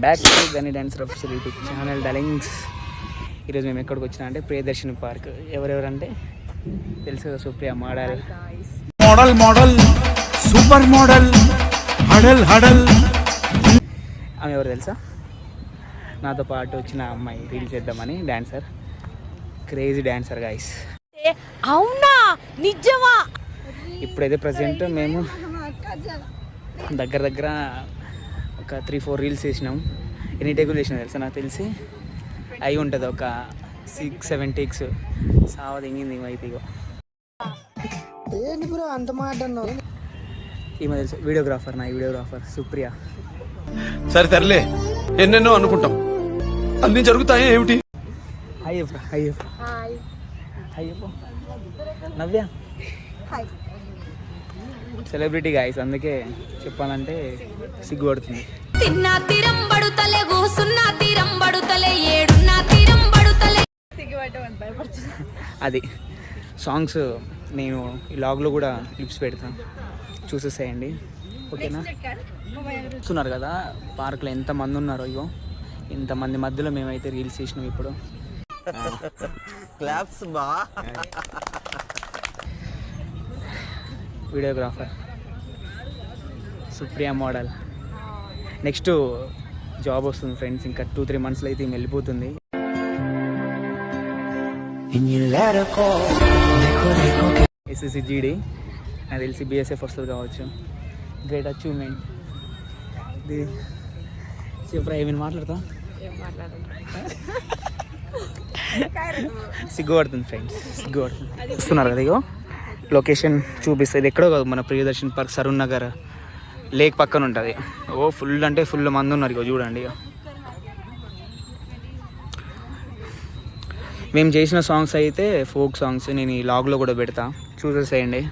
Back to గని dancer official YouTube channel darlings. ఈరోజు మేము ఎక్కడికి వచ్చినా అంటే ప్రియదర్శిని పార్క్. ఎవరెవరంటే తెలుసు కదా, Supriya model model model super model హడల్ హడల్. ఆమె ఎవరు తెలుసా? నాతో పాటు వచ్చిన అమ్మాయి, రీల్ చేద్దామని డాన్సర్, క్రేజీ డాన్సర్ గైస్. అవునా, నిజమా? ఇప్పుడైతే ప్రజెంట్ మేము దగ్గర ఒక 3-4 రీల్స్ చేసినాం. ఎన్ని టేకులు చేసినా తెలుసా? నాకు తెలిసి అయి ఉంటుంది ఒక 6-7 టేక్స్. సావ దింగింది అయితే. ఇగో అంత మాట ఈమె తెలుసు, వీడియోగ్రాఫర్, నా వీడియోగ్రాఫర్ సుప్రియ. సరే తరలే, ఎన్నెన్నో అనుకుంటాం, అన్ని జరుగుతాయి ఏమిటి? అయ్యప్ప నవ్య సెలబ్రిటీ గాయస్, అందుకే చెప్పాలంటే సిగ్గుపడుతుంది. తిన్నా తీరం బడుతలే, కూసున్నా తీరం బడుతలే, ఏడున్నా తీరం బడుతలే. అది సాంగ్స్ నేను ఈ లాగ్లో కూడా క్లిప్స్ పెడతాను, చూసేసేయండి ఓకేనా? చూస్తున్నారు కదా పార్క్లో ఎంతమంది ఉన్నారో. ఇగో ఇంతమంది మధ్యలో మేమైతే రీల్స్ చేసినాం ఇప్పుడు. క్లాప్స్ బా. Videographer Supriya model. Next job వస్తుంది ఫ్రెండ్స్, ఇంకా 2-3 మంత్స్లో అయితే వెళ్ళిపోతుంది. ఎస్ఎస్సి జీడీ, నాకు తెలిసి బిఎస్ఎఫ్ వస్తుంది కావచ్చు. Great achievement. చెప్పరా, ఏమైనా మాట్లాడతా? సిగ్గుపడుతుంది ఫ్రెండ్స్, సిగ్గుపడుతుంది. చూస్తున్నారు కదా, ఇగో లొకేషన్ చూపిస్తుంది. ఎక్కడో కాదు, మన ప్రియదర్శిని పార్క్ సరూర్ నగర్ లేక్ పక్కన ఉంటుంది. ఓ ఫుల్ అంటే ఫుల్ మంది ఉన్నారు. ఇగో చూడండి, ఇక మేము చేసిన సాంగ్స్ అయితే ఫోక్ సాంగ్స్, నేను ఈ లాగ్లో కూడా పెడతా, చూసేసేయండి.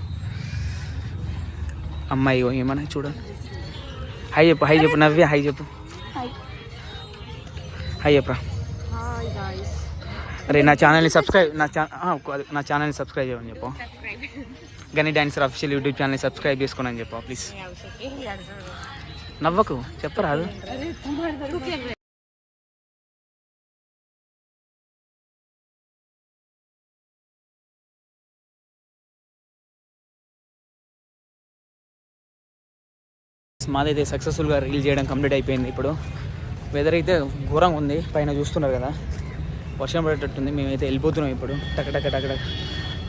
అమ్మాయి ఏమన్నా చూడండి. హై చెప్పు నవ్య, హై చెప్పు. హై చెప్పరా. అరే నా ఛానల్ని సబ్స్క్రైబ్, నా ఛానల్ని సబ్స్క్రైబ్ చేయమని చెప్పు. గని డాన్సర్ అఫీషియల్ యూట్యూబ్ ఛానల్ని సబ్స్క్రైబ్ చేసుకోండి అని చెప్పు ప్లీజ్. నవ్వకు, చెప్పరాదు. మాదైతే సక్సెస్ఫుల్గా రీల్ చేయడం కంప్లీట్ అయిపోయింది. ఇప్పుడు వెదర్ అయితే ఘోరంగా ఉంది, పైన చూస్తున్నారు కదా, వర్షం పడేటట్టుంది. మేమైతే వెళ్ళిపోతున్నాం ఇప్పుడు టక్.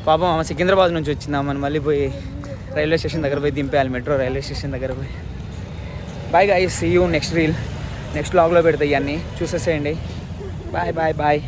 పాపం ఆమె సికింద్రాబాద్ నుంచి వచ్చింది, ఆమెను మళ్ళీ పోయి రైల్వే స్టేషన్ దగ్గర పోయి దింపేయాలి, మెట్రో రైల్వే స్టేషన్ దగ్గర పోయి. Bye guys, see you next reel, next వ్లాగ్లో పెడతాయి, ఇవన్నీ చూసేసేయండి. బాయ్.